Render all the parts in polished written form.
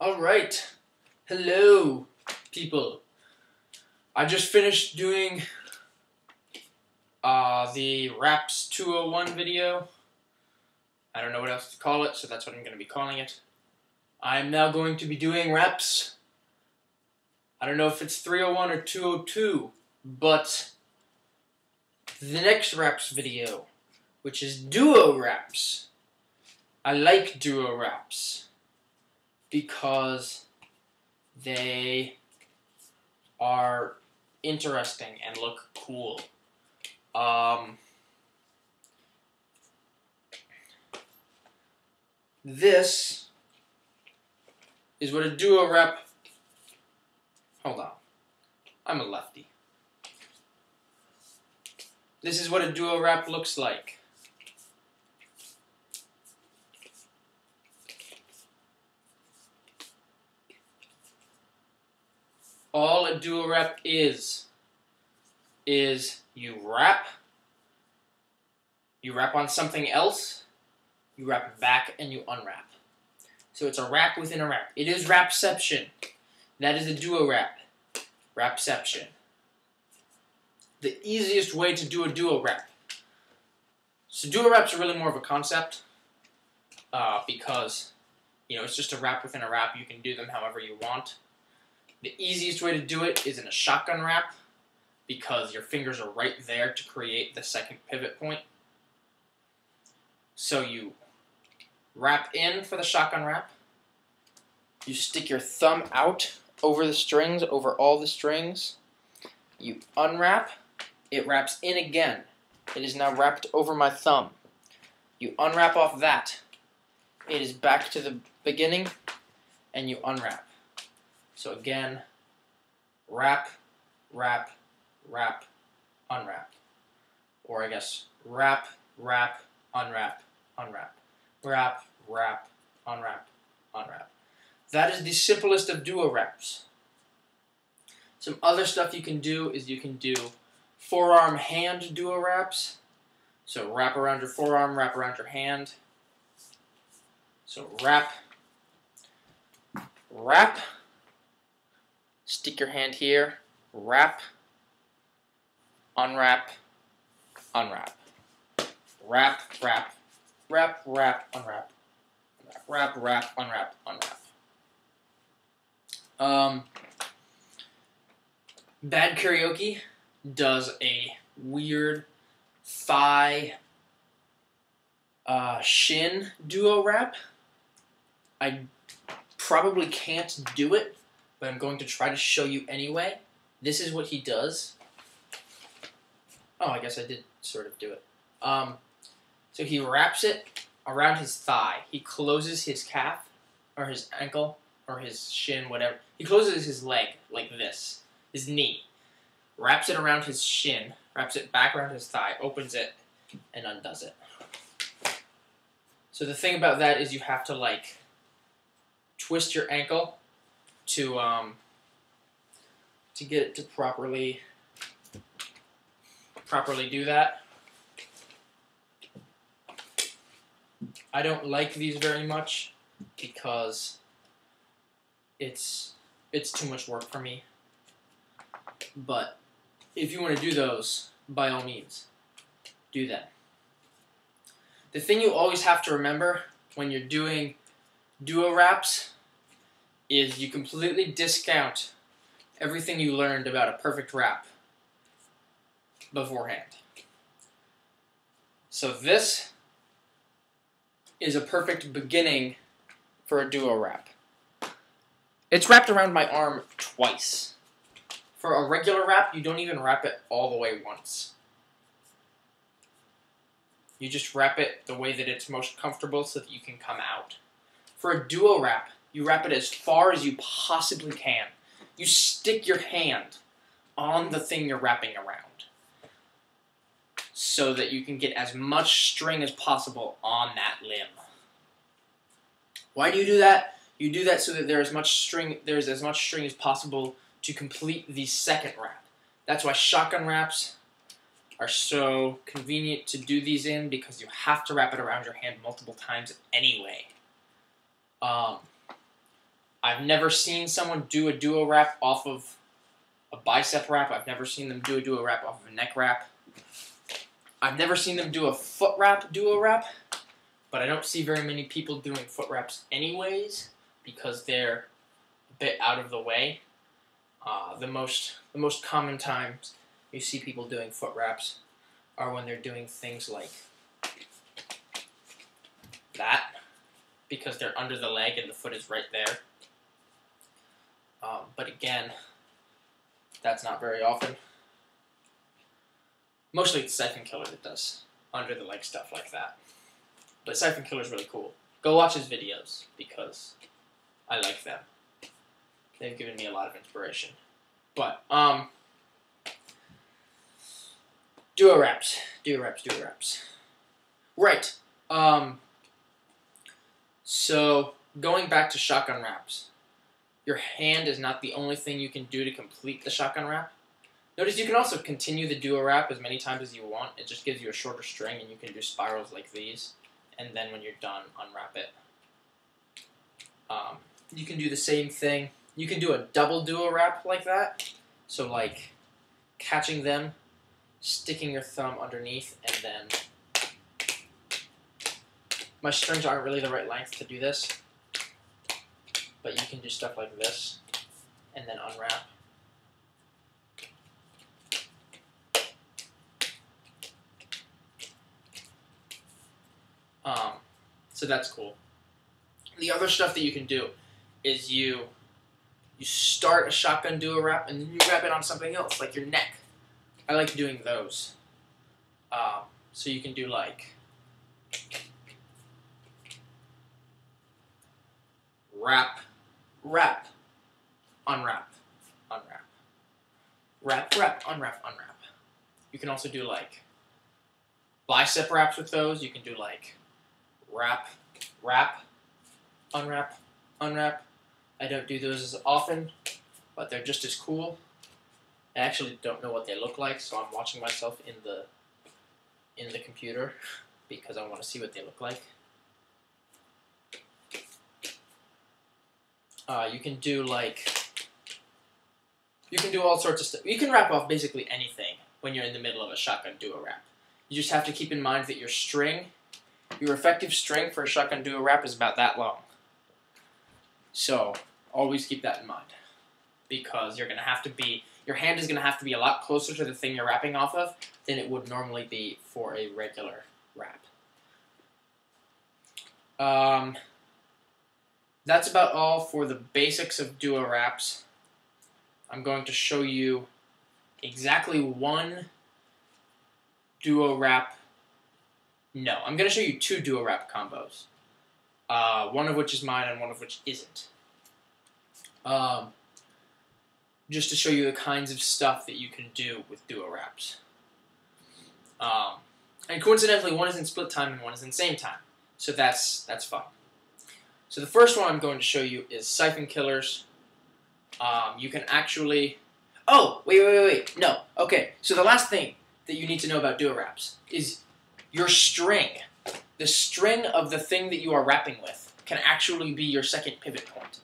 Alright, hello people. I just finished doing the Wraps 201 video. I don't know what else to call it, so that's what I'm going to be calling it. I'm now going to be doing Wraps. I don't know if it's 301 or 202, but the next Wraps video, which is DuoWraps. I like DuoWraps because they are interesting and look cool. This is what a DuoWrap. Hold on, I'm a lefty. This is what a DuoWrap looks like. All a DuoWrap is you wrap on something else, you wrap it back, and you unwrap. So it's a wrap within a wrap. It is Wrapception. That is a DuoWrap. Wrapception. The easiest way to do a DuoWrap. So DuoWraps are really more of a concept because, it's just a wrap within a wrap. You can do them however you want. The easiest way to do it is in a shotgun wrap because your fingers are right there to create the second pivot point. So you wrap in for the shotgun wrap. You stick your thumb out over the strings, over all the strings. You unwrap. It wraps in again. It is now wrapped over my thumb. You unwrap off that. It is back to the beginning, and you unwrap. So again, wrap, wrap, wrap, unwrap. Or I guess wrap, wrap, unwrap, unwrap. Wrap, wrap, unwrap, unwrap. That is the simplest of DuoWraps. Some other stuff you can do is you can do forearm hand DuoWraps. So wrap around your forearm, wrap around your hand. So wrap, wrap. Stick your hand here, wrap, unwrap, unwrap. Wrap, wrap, wrap, wrap, unwrap. Wrap, wrap, unwrap, unwrap. Bad Karaoke does a weird thigh shin DuoWrap. I probably can't do it, but I'm going to try to show you anyway. This is what he does. Oh, I guess I did sort of do it. So he wraps it around his thigh. He closes his calf, or his ankle, or his shin, whatever. He closes his leg like this, his knee. Wraps it around his shin, wraps it back around his thigh, opens it, and undoes it. So the thing about that is you have to, twist your ankle to get it to properly do that. I don't like these very much because it's too much work for me. But if you want to do those, by all means, do that. The thing you always have to remember when you're doing DuoWraps is you completely discount everything you learned about a perfect wrap beforehand. So this is a perfect beginning for a DuoWrap. It's wrapped around my arm twice. For a regular wrap, you don't even wrap it all the way once. You just wrap it the way that it's most comfortable so that you can come out. For a DuoWrap, you wrap it as far as you possibly can. You stick your hand on the thing you're wrapping around so that you can get as much string as possible on that limb. Why do you do that? You do that so that there's as much string as possible to complete the second wrap. That's why shotgun wraps are so convenient to do these in, because you have to wrap it around your hand multiple times anyway. I I've never seen someone do a duo wrap off of a bicep wrap. I've never seen them do a duo wrap off of a neck wrap. I've never seen them do a foot wrap duo wrap, but I don't see very many people doing foot wraps anyways because they're a bit out of the way. The most common times you see people doing foot wraps are when they're doing things like that, because they're under the leg and the foot is right there. But again, that's not very often. Mostly it's Siphon Killer that does under the leg stuff like that. But Siphon Killer's really cool. Go watch his videos because I like them. They've given me a lot of inspiration. But DuoWraps. Right. So going back to shotgun wraps, your hand is not the only thing you can do to complete the shotgun wrap. Notice you can also continue the duo wrap as many times as you want. It just gives you a shorter string and you can do spirals like these. And then when you're done, unwrap it. You can do the same thing. You can do a double duo wrap like that. So like catching them, sticking your thumb underneath, and then my strings aren't really the right length to do this, but you can do stuff like this and then unwrap. So that's cool. The other stuff that you can do is you start a shotgun duo wrap and then you wrap it on something else, like your neck. I like doing those. So you can do like wrap, wrap, unwrap, unwrap, wrap, wrap, unwrap, unwrap. You can also do like bicep wraps with those. You can do like wrap, wrap, unwrap, unwrap. I don't do those as often, but they're just as cool. I actually don't know what they look like, so I'm watching myself in the computer because I want to see what they look like. You can do all sorts of stuff. You can wrap off basically anything when you're in the middle of a shotgun duo wrap. You just have to keep in mind that your effective string for a shotgun duo wrap is about that long. So always keep that in mind, because your hand is going to have to be a lot closer to the thing you're wrapping off of than it would normally be for a regular wrap. That's about all for the basics of duo wraps. I'm going to show you exactly one duo wrap. No, I'm going to show you two duo wrap combos. One of which is mine and one of which isn't. Just to show you the kinds of stuff that you can do with duo wraps. And coincidentally, one is in split time and one is in same time. So that's fun. So the first one I'm going to show you is Siphon Killers. You can actually... Oh, wait. No. Okay, so the last thing that you need to know about duo wraps is your string. The string of the thing that you are wrapping with can actually be your second pivot point.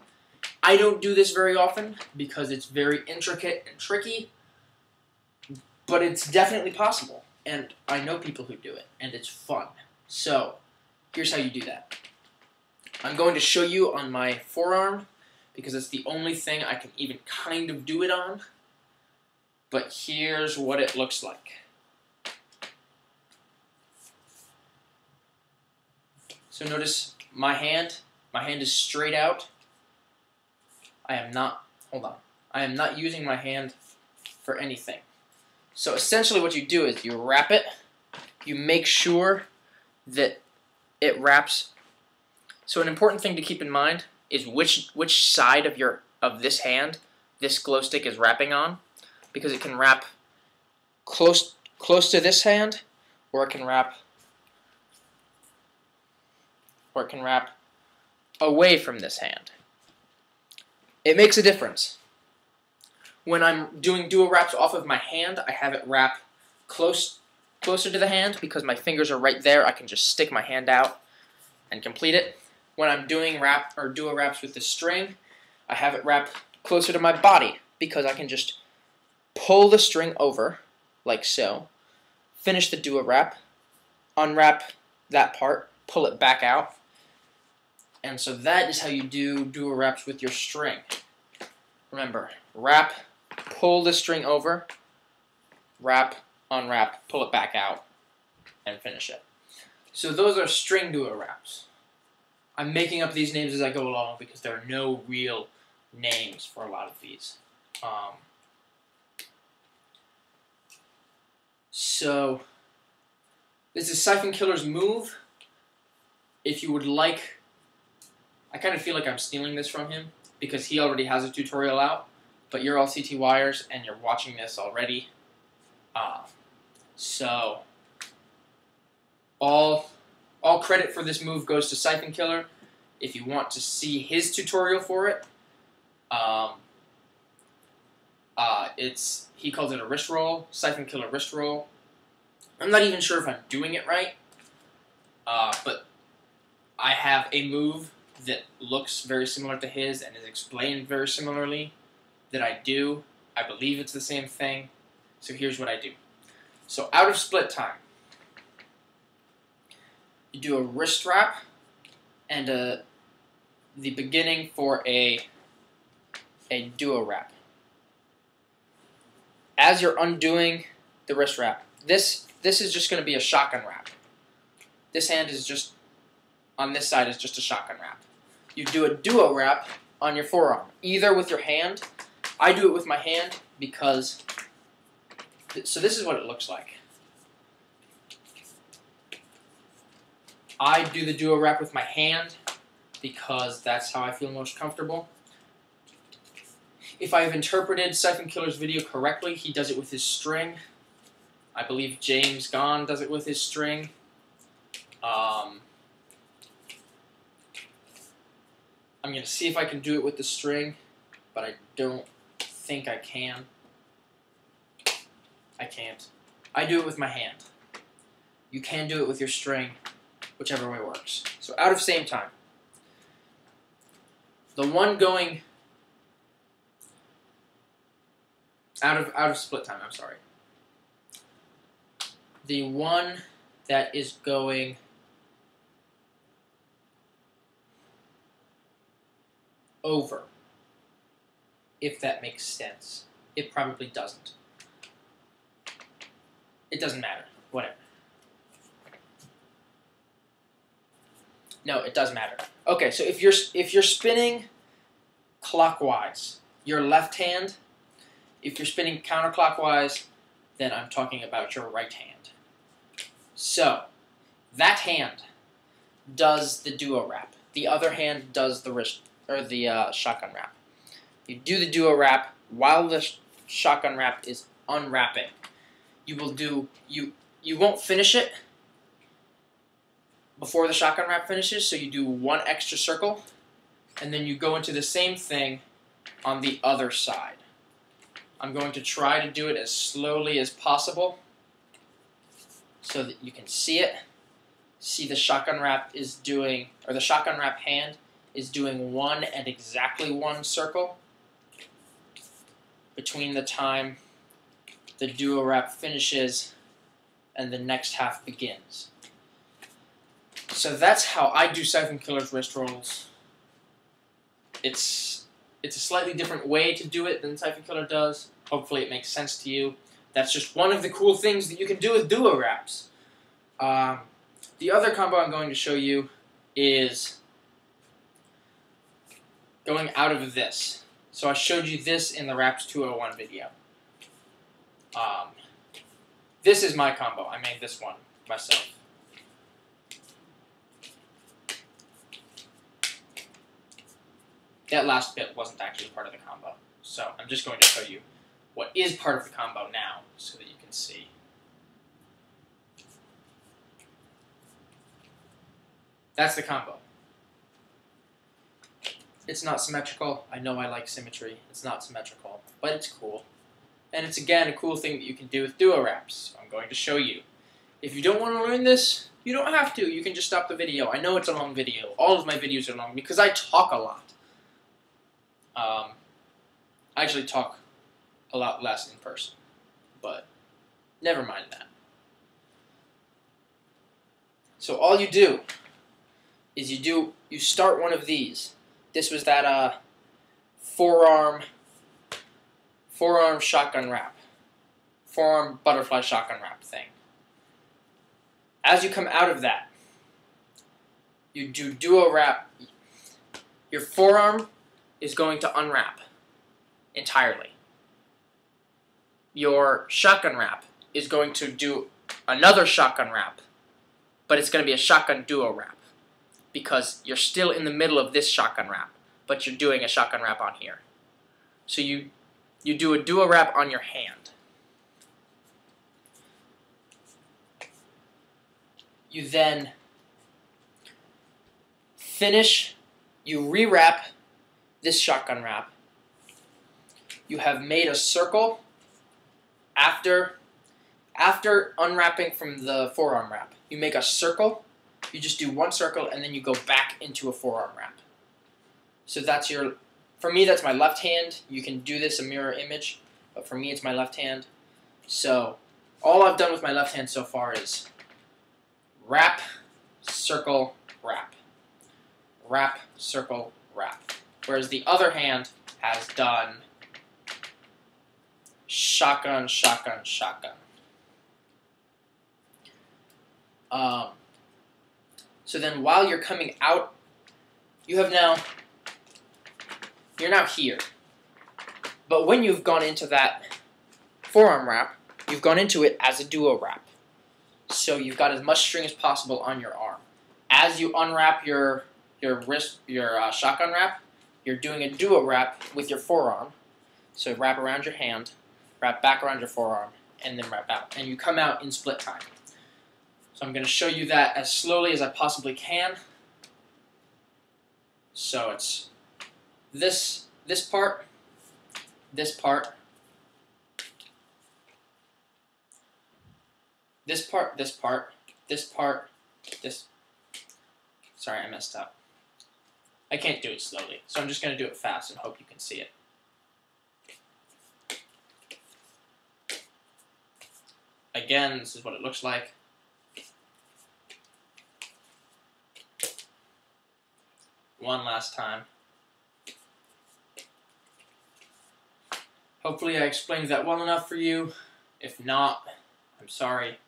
I don't do this very often because it's very intricate and tricky, but it's definitely possible. And I know people who do it, and it's fun. So, here's how you do that. I'm going to show you on my forearm, because it's the only thing I can even kind of do it on. But here's what it looks like. So notice my hand is straight out. I am not using my hand for anything. So essentially what you do is you wrap it, you make sure that it wraps. So an important thing to keep in mind is which side of this hand this glow stick is wrapping on, because it can wrap close to this hand, or it can wrap away from this hand. It makes a difference. When I'm doing duo wraps off of my hand, I have it wrap closer to the hand because my fingers are right there. I can just stick my hand out and complete it. When I'm doing duo wraps with the string, I have it wrapped closer to my body because I can just pull the string over, like so, finish the DuoWrap, unwrap that part, pull it back out, and so that is how you do DuoWraps with your string. Remember, wrap, pull the string over, wrap, unwrap, pull it back out, and finish it. So those are string DuoWraps. I'm making up these names as I go along because there are no real names for a lot of these. So this is Siphon Killer's move. If you would like, I kind of feel like I'm stealing this from him because he already has a tutorial out, but you're all CT wires and you're watching this already. So all credit for this move goes to Siphon Killer. If you want to see his tutorial for it, he calls it a wrist roll, Siphon Killer wrist roll. I'm not even sure if I'm doing it right, but I have a move that looks very similar to his and is explained very similarly that I do. I believe it's the same thing. So here's what I do. So out of split time, you do a wrist wrap and the beginning for a DuoWrap. As you're undoing the wrist wrap, this is just going to be a shotgun wrap. This hand is just, on this side is just a shotgun wrap. You do a DuoWrap on your forearm, either with your hand. I do it with my hand because, so this is what it looks like. I do the DuoWrap with my hand because that's how I feel most comfortable. If I have interpreted Siphon Killer's video correctly, he does it with his string. I believe James Gone does it with his string. I'm going to see if I can do it with the string, but I don't think I can. I can't. I do it with my hand. You can do it with your string, whichever way works. So out of same time. The one going out of split time, I'm sorry. The one that is going over, if that makes sense. It probably doesn't. It doesn't matter. Whatever. No, it does matter. Okay, so if you're spinning clockwise, your left hand. If you're spinning counterclockwise, then I'm talking about your right hand. So that hand does the DuoWrap. The other hand does the wrist or the shotgun wrap. You do the DuoWrap while the shotgun wrap is unwrapping. You will do you won't finish it before the shotgun wrap finishes, so you do one extra circle, and then you go into the same thing on the other side. I'm going to try to do it as slowly as possible so that you can see it. See the shotgun wrap is doing, or the shotgun wrap hand is doing one and exactly one circle between the time the DuoWrap finishes and the next half begins. So that's how I do Siphon Killer's wrist rolls. It's a slightly different way to do it than Siphon Killer does. Hopefully it makes sense to you. That's just one of the cool things that you can do with DuoWraps. The other combo I'm going to show you is going out of this. So I showed you this in the Wraps 201 video. This is my combo. I made this one myself. That last bit wasn't actually part of the combo. So I'm just going to show you what is part of the combo now so that you can see. That's the combo. It's not symmetrical. I know I like symmetry. It's not symmetrical, but it's cool. And it's, again, a cool thing that you can do with DuoWraps. So I'm going to show you. If you don't want to learn this, you don't have to. You can just stop the video. I know it's a long video. All of my videos are long because I talk a lot. I actually talk a lot less in person, but never mind that. So all you do is you start one of these. This was that forearm shotgun wrap, forearm butterfly shotgun wrap thing. As you come out of that, you do DuoWrap. Your forearm is going to unwrap entirely. Your shotgun wrap is going to do another shotgun wrap, but it's going to be a shotgun DuoWrap because you're still in the middle of this shotgun wrap, but you're doing a shotgun wrap on here. So you do a DuoWrap on your hand. You then finish, you rewrap this shotgun wrap. You have made a circle after unwrapping from the forearm wrap. You make a circle, you just do one circle, and then you go back into a forearm wrap. So that's for me that's my left hand. You can do this a mirror image, but for me it's my left hand. So all I've done with my left hand so far is wrap, circle, wrap. Wrap, circle, wrap. Whereas the other hand has done shotgun, shotgun, shotgun. So then while you're coming out, you're now here. But when you've gone into that forearm wrap, you've gone into it as a DuoWrap. So you've got as much string as possible on your arm. As you unwrap your shotgun wrap, you're doing a DuoWrap with your forearm. So wrap around your hand, wrap back around your forearm, and then wrap out. And you come out in split time. So I'm going to show you that as slowly as I possibly can. So it's this part, this part, this part, this part, this part, this. Sorry, I messed up. I can't do it slowly, so I'm just going to do it fast and hope you can see it. Again, this is what it looks like. One last time. Hopefully I explained that well enough for you. If not, I'm sorry.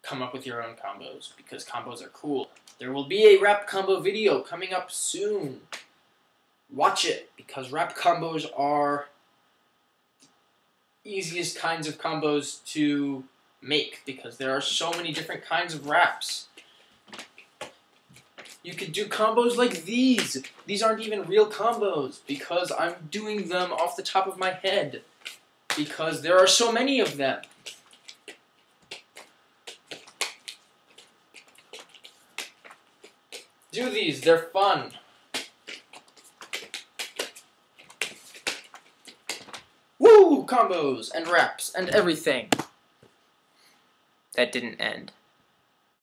Come up with your own combos, because combos are cool. There will be a wrap combo video coming up soon. Watch it, because wrap combos are easiest kinds of combos to make, because there are so many different kinds of wraps. You could do combos like these. These aren't even real combos, because I'm doing them off the top of my head, because there are so many of them. Do these, they're fun. Woo! Combos and wraps and everything. That didn't end.